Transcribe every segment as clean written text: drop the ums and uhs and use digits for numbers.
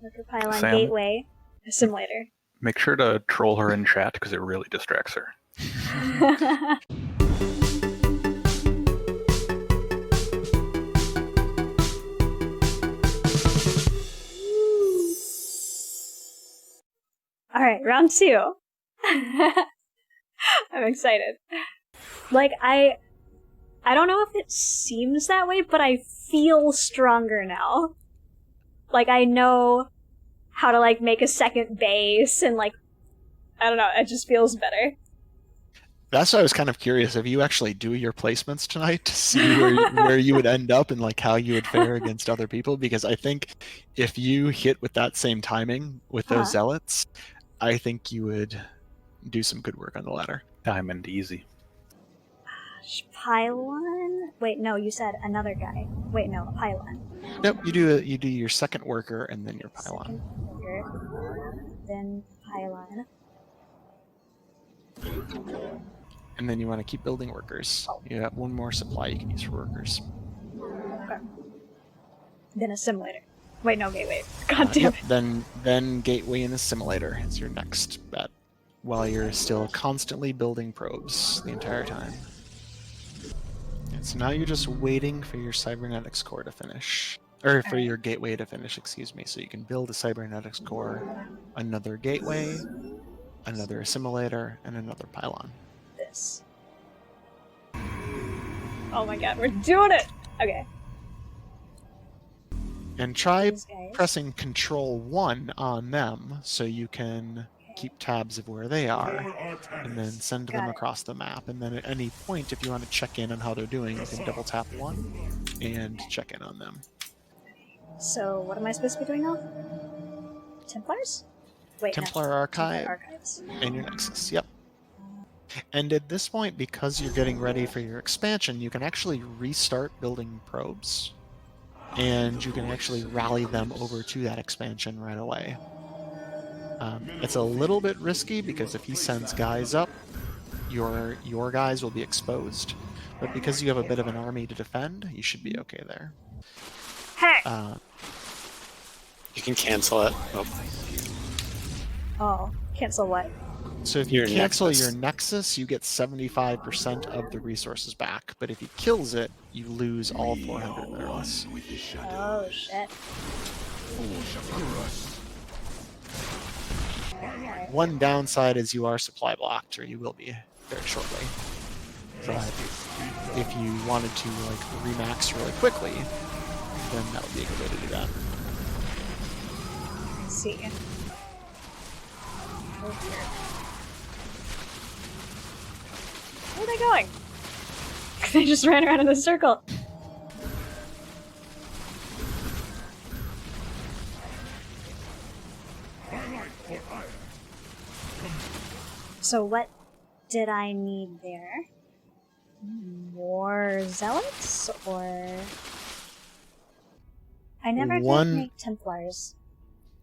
Worker pylon Sam? gateway simulator. Make sure to troll her in chat because it really distracts her. All right, round 2. I'm excited. Like, I don't know if it seems that way, but I feel stronger now. Like, I know how to, like, make a second base, and, like, I don't know, it just feels better. That's why I was kind of curious if you actually do your placements tonight to see where you would end up and like how you would fare against other people, because I think if you hit with that same timing with those zealots, I think you would do some good work on the ladder. Diamond easy. Pylon? Wait, no, you said another guy. Wait, no, a pylon. Nope, you do your second worker and then your pylon. Second worker, then pylon. And then you want to keep building workers. You have one more supply you can use for workers. Okay. Then a simulator. Wait, no, gateway. God damn it. Then gateway and assimilator is your next bet, while you're still constantly building probes the entire time. And so now you're just waiting for your cybernetics core to finish. Or for your gateway to finish, excuse me. So you can build a cybernetics core, another gateway, another assimilator, and another pylon. This. Oh my god, we're doing it! Okay. And try pressing Control 1 on them so you can keep tabs of where they are, and then send them across the map. And then at any point, if you want to check in on how they're doing, you can double tap 1 and check in on them. So, what am I supposed to be doing now? Templars? Wait, Templar Archives and your Nexus, yep. And at this point, because you're getting ready for your expansion, you can actually restart building probes. And you can actually rally them over to that expansion right away. It's a little bit risky because if he sends guys up, your guys will be exposed. But because you have a bit of an army to defend, you should be okay there. Hey! You can cancel it. Oh, cancel what? So if you cancel your Nexus, you get 75% of the resources back. But if he kills it, you lose all 400 minerals. Oh, shit. One downside is you are supply blocked, or you will be very shortly. But if you wanted to like remax really quickly, then that would be a good way to do that. Let's see. Oh dear. Where are they going? They just ran around in a circle. So what did I need there? More zealots, or... I never did make Templars.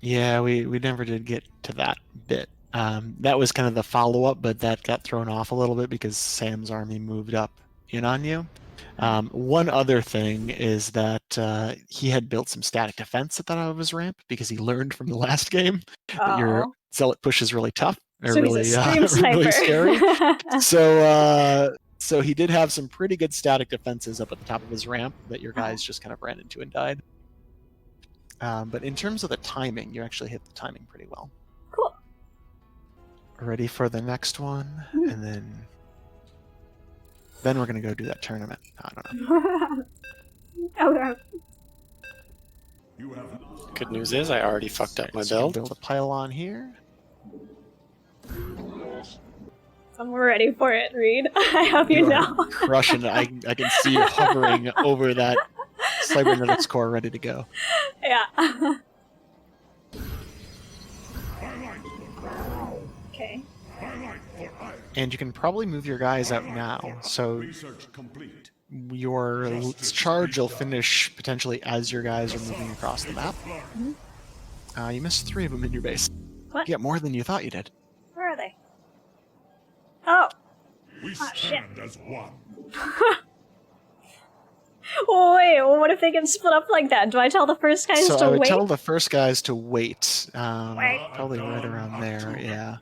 Yeah, we never did get to that bit. That was kind of the follow-up, but that got thrown off a little bit because Sam's army moved up in on you. One other thing is that he had built some static defense at the top of his ramp because he learned from the last game that your zealot push is really tough. Or so really, he's a scream sniper. really scary. So he did have some pretty good static defenses up at the top of his ramp that your guys just kind of ran into and died. But in terms of the timing, you actually hit the timing pretty well. Cool. Ready for the next one, and then we're gonna go do that tournament. I don't know. Good news is I already fucked up my build. Build a pylon here. I'm ready for it, Reed. I hope you know. Crushing it. I can see you hovering over that cybernetics core ready to go. Yeah. Okay. And you can probably move your guys out now. So your charge will finish potentially as your guys are moving across the map. You missed 3 of them in your base. What? You got more than you thought you did. Where are they? Oh. We shit. stand as one. Oh, wait, well, what if they get split up like that? Do I tell the first guys So to I would wait? tell the first guys to wait. Wait. Probably right around there, yeah.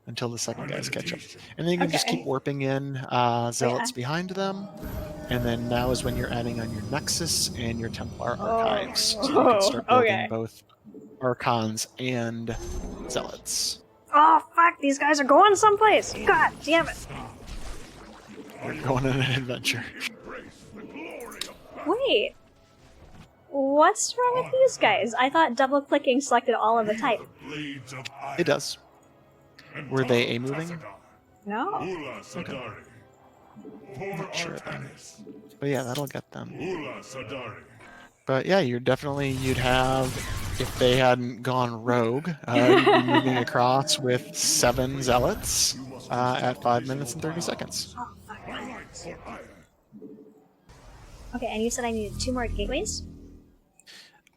Until the second guys catch up. And then you can just Okay. keep warping in Zealots behind them. And then now is when you're adding on your Nexus and your Templar Archives. So that you can start building Okay. both Archons and Zealots. Oh, fuck, these guys are going someplace. God damn it. You're going on an adventure. Wait. What's wrong with these guys? I thought double-clicking selected all of the type. It does. Were they A-moving? No. Okay. Not sure then. But yeah, that'll get them. But yeah, you'd have, if they hadn't gone rogue, you'd be moving across with 7 Zealots at 5 minutes and 30 seconds. Oh, fuck. Okay, and you said I needed 2 more gateways?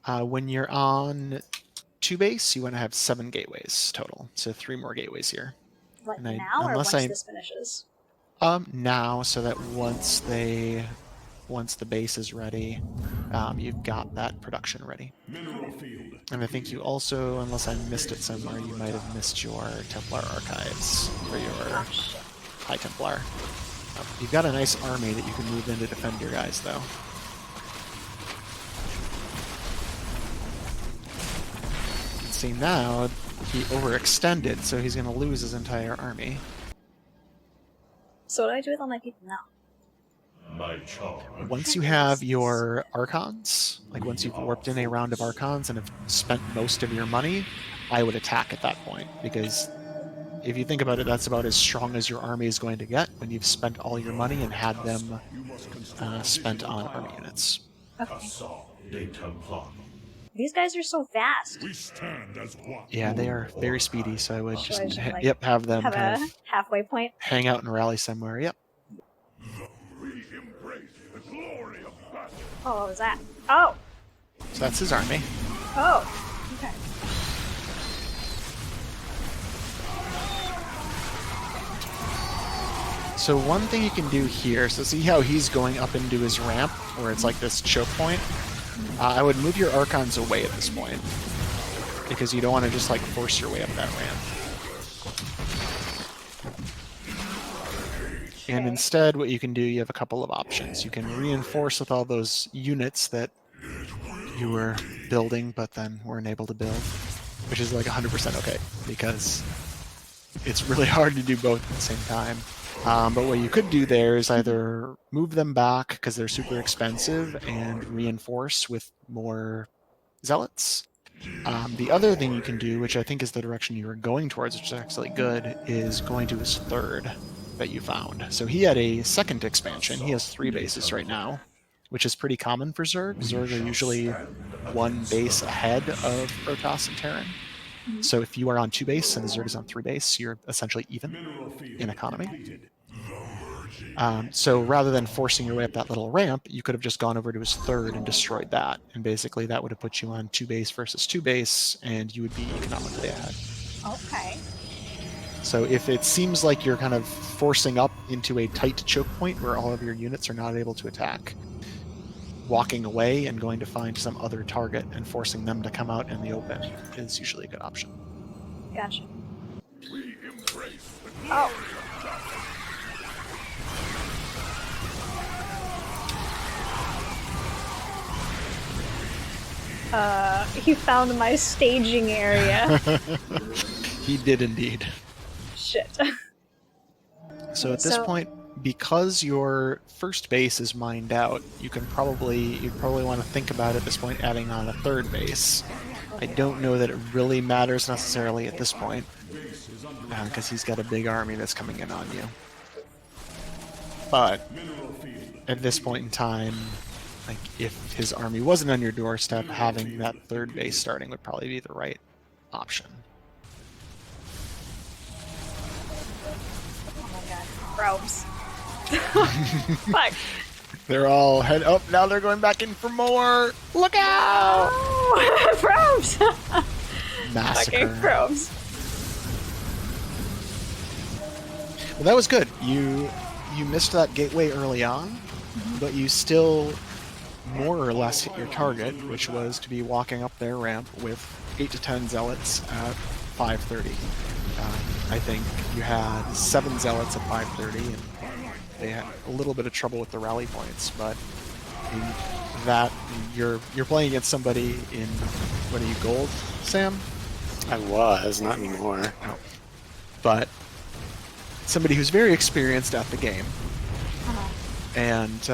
When you're on 2 base, you want to have 7 gateways total. So 3 more gateways here. Like And now, or unless once this finishes? Now, so that once the base is ready, you've got that production ready. And I think you also, unless I missed it somewhere, you might have missed your Templar Archives for your High Templar. You've got a nice army that you can move in to defend your guys, though. You can see now he overextended, so he's going to lose his entire army. So what do I do with all my people now? Once you have your Archons, like once you've warped in a round of Archons and have spent most of your money, I would attack at that point, because if you think about it, that's about as strong as your army is going to get when you've spent all your money and had them spent on army units. Okay. These guys are so fast. Yeah, they are very speedy, so I would So just I should, like, have them Have kind a of halfway point. hang out and rally somewhere. Yep. Oh, what was that? Oh! So that's his army. Oh! Okay. So one thing you can do here, so see how he's going up into his ramp, where it's like this choke point? I would move your Archons away at this point, because you don't want to just like force your way up that ramp. And instead, what you can do, you have a couple of options. You can reinforce with all those units that you were building, but then weren't able to build, which is like 100% okay, because it's really hard to do both at the same time. But what you could do there is either move them back because they're super expensive and reinforce with more zealots. The other thing you can do, which I think is the direction you were going towards, which is actually good, is going to his third that you found. So he had a second expansion. He has 3 bases right now, which is pretty common for Zerg. Zerg are usually 1 base ahead of Protoss and Terran. So if you are on 2 base and the Zerg is on 3 base, you're essentially even in economy. So rather than forcing your way up that little ramp, you could have just gone over to his third and destroyed that. And basically that would have put you on 2 base versus 2 base, and you would be economically ahead. Okay. So if it seems like you're kind of forcing up into a tight choke point where all of your units are not able to attack, walking away and going to find some other target and forcing them to come out in the open is usually a good option. Gotcha. Oh. He found my staging area. He did indeed. Shit. So at this point, because your first base is mined out, you'd probably want to think about at this point adding on a third base. I don't know that it really matters necessarily at this point, because he's got a big army that's coming in on you. But at this point in time, like if his army wasn't on your doorstep, having that third base starting would probably be the right option. Probes. Fuck. They're all head up. Now they're going back in for more. Look out! Oh, probes! Massacre. Fucking probes. Well, that was good. You missed that gateway early on, but you still more or less hit your target, which was to be walking up their ramp with 8 to 10 zealots at 5:30. I think you had 7 zealots at 5:30, and they had a little bit of trouble with the rally points, but that you're playing against somebody in, what are you, gold, Sam? I was, not anymore. No. But somebody who's very experienced at the game, and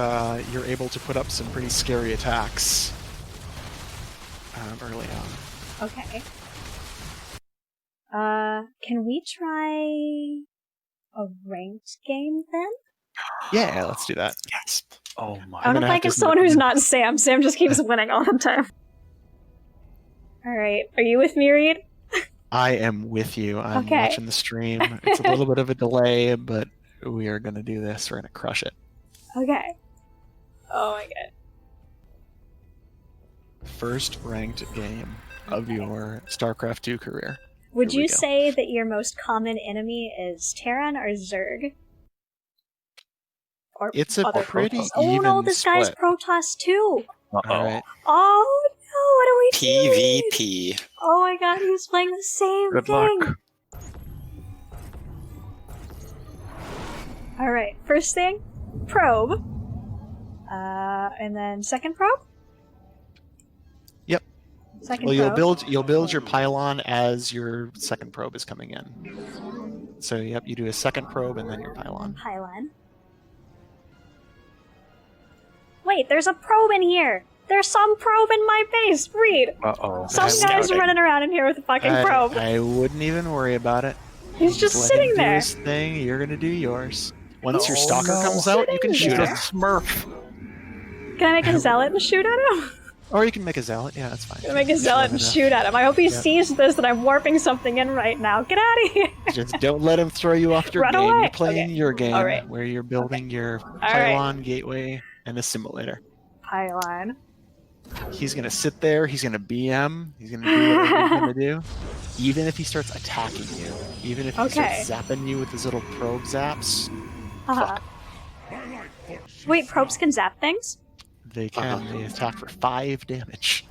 you're able to put up some pretty scary attacks early on. Okay. Can we try a ranked game then? Yeah, let's do that. Yes. Oh my. I want to gonna play have to against someone submit who's you. not Sam. Sam just keeps winning all the time. Alright, are you with me, Reed? I am with you. I'm Okay. watching the stream. It's a little bit of a delay, but we are going to do this. We're going to crush it. Okay. Oh my god. First ranked game of your Starcraft II career. Would Here we you go. say that your most common enemy is Terran or Zerg? Or It's a other pretty Protoss? Oh no, even this guy's split. Protoss too! Uh-oh. All right. Oh no, what are we doing? PvP. Oh my god, he's playing the same Good thing! luck. Alright, first thing, probe. And then second probe? Yep. Second Well, probe. you'll build your pylon as your second probe is coming in. So yep, you do a second probe and then your pylon. Pylon. Wait, there's a probe in here! There's some probe in my base! Read! Uh-oh. Some That's guy's scouting. running around in here with a fucking probe. I wouldn't even worry about it. He's just let sitting him do there. his thing. You're gonna do yours. Once your Oh, stalker no. comes out, you can Sitting shoot He's there. a it. smurf. Can I make a zealot and shoot at him? Or you can make a zealot. Yeah, that's fine. Can I make a zealot and Enough. shoot at him? I hope he Yep. sees this that I'm warping something in right now. Get out of here! Just don't let him throw you off your Run game. away. You're playing Okay. your game, All right. where you're building your right. pylon, gateway, and a simulator. Pylon. He's gonna sit there. He's gonna BM. He's gonna do whatever he's gonna do. Even if he starts attacking you, even if he Okay. starts zapping you with his little probe zaps, Uh-huh. Wait, probes can zap things? they can. They attack for 5 damage.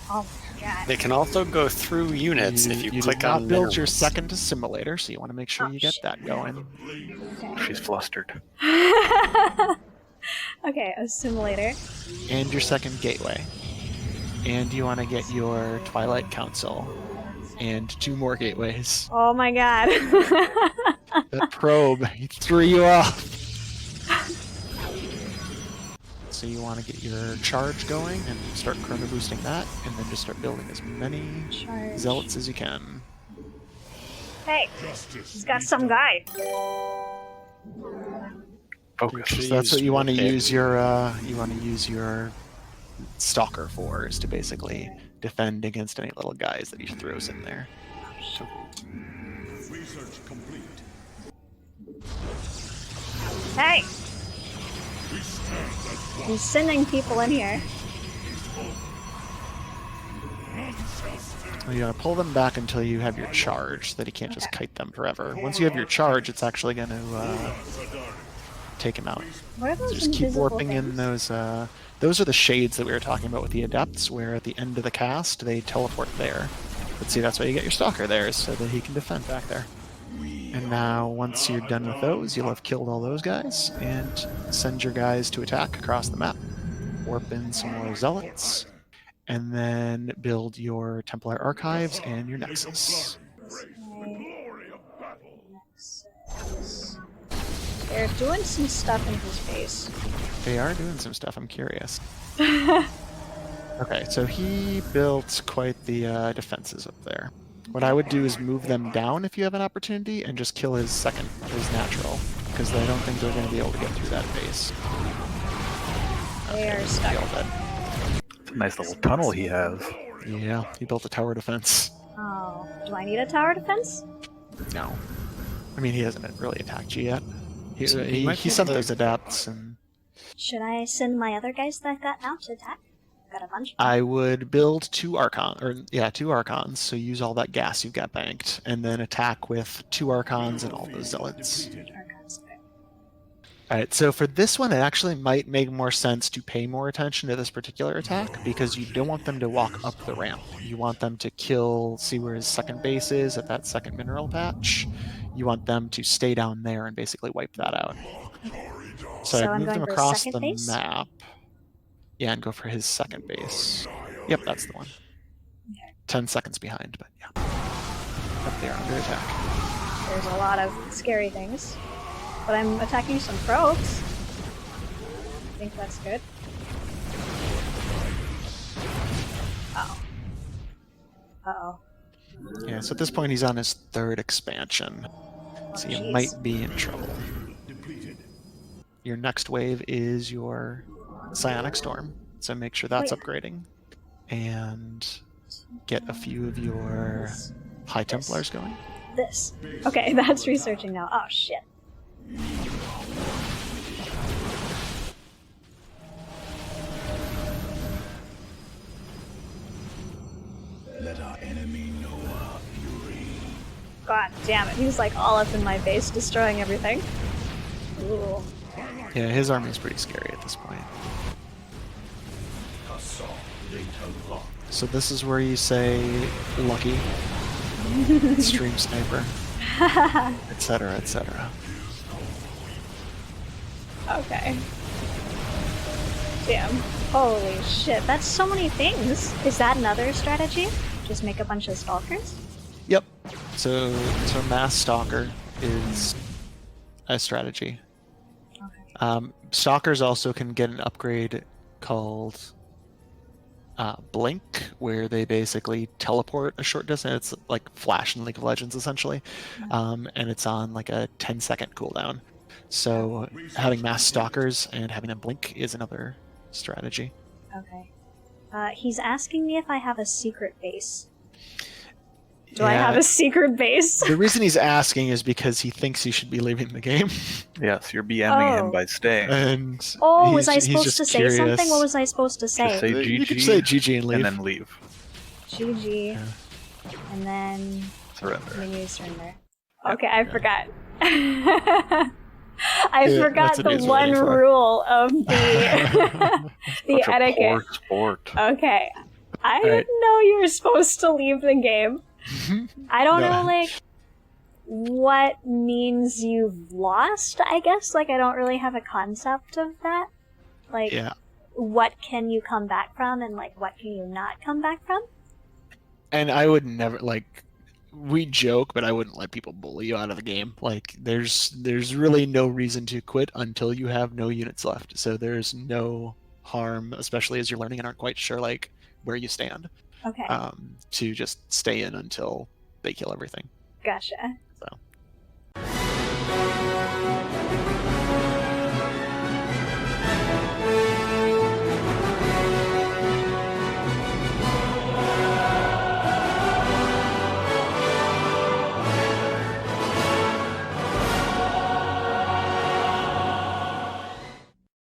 Oh my god. They can also go through units if you did click not on build your minerals. second simulator, so you want to make sure Oh, you get shit. that going. She's flustered. Okay, a simulator. And your second gateway. And you want to get your Twilight Council. And 2 more gateways. Oh my god. That probe, he threw you off. So you want to get your charge going and start chrono boosting that, and then just start building as many Charge. zealots as you can. Hey, he's got some guy. Focus. So that's what you want to use your stalker for, is to basically defend against any little guys that he throws in there. Hey! He's sending people in here. Well, you want to pull them back until you have your charge, so that he can't just kite them forever. Once you have your charge, it's actually going to take him out. What are So those just keep invisible warping in things? those are the shades that we were talking about with the adepts, where at the end of the cast they teleport there. But see, that's why you get your stalker there, is so that he can defend back there. And now, once you're done with those, you'll have killed all those guys, and send your guys to attack across the map. Warp in some more zealots, and then build your Templar Archives and your Nexus. They're doing some stuff in his base. They are doing some stuff, I'm curious. Okay, so he built quite the defenses up there. What I would do is move them down if you have an opportunity, and just kill his natural, because I don't think they're going to be able to get through that base. They are stuck. They all dead. It's a nice little tunnel he has. Yeah, he built a tower defense. Oh, do I need a tower defense? No. I mean, he hasn't really attacked you yet. He might be sent able to- those adapts, and Should I send my other guys that I've got now to attack? Got a bunch. I would build 2 Archons, so use all that gas you've got banked, and then attack with 2 Archons and all those Zealots. Archons. All right, so for this one, it actually might make more sense to pay more attention to this particular attack because you don't want them to walk up the ramp. You want them to see where his second base is at that second mineral patch. You want them to stay down there and basically wipe that out. So I'd I'm move going them for across second the base? map. Yeah, and go for his second base. Yep, that's the one. Okay. 10 seconds behind, but yeah. Up there under attack. There's a lot of scary things. But I'm attacking some probes. I think that's good. Uh-oh. Uh-oh. Yeah, so at this point he's on his third expansion. So you might be in trouble. Your next wave is your Psionic Storm, so make sure that's upgrading. And get a few of your High Templars going. This. Okay, that's researching now. Oh, shit. Let our enemy know our fury. God damn it, he's like all up in my face, destroying everything. Ooh. Yeah, his army is pretty scary at this point. So this is where you say lucky, stream sniper, etc., etc. Okay. Damn. Holy shit, that's so many things. Is that another strategy? Just make a bunch of stalkers? Yep. So mass stalker is a strategy. Okay. Stalkers also can get an upgrade called Blink, where they basically teleport a short distance. It's like Flash in League of Legends, essentially. And it's on like a 10-second cooldown. So having mass stalkers and having them blink is another strategy. Okay. He's asking me if I have a secret base. Do I have a secret base? The reason he's asking is because he thinks he should be leaving the game. Yes, you're BMing him by staying. And was I supposed to say something? What was I supposed to say? Just say GG. You could say GG and leave. And then leave. GG. Yeah. And then Surrender. menu surrender. Yep. Okay, I forgot. I Yeah, forgot that's what the he's one waiting for. rule of the the Such a etiquette. poor sport. Okay. I didn't know you were supposed to leave the game. I don't know, like, what means you've lost, I guess. Like, I don't really have a concept of that. Like, Yeah. what can you come back from and, like, what can you not come back from? And I would never, like, we joke, but I wouldn't let people bully you out of the game. Like, there's really no reason to quit until you have no units left. So there's no harm, especially as you're learning and aren't quite sure, like, where you stand. Okay. To just stay in until they kill everything. Gotcha. So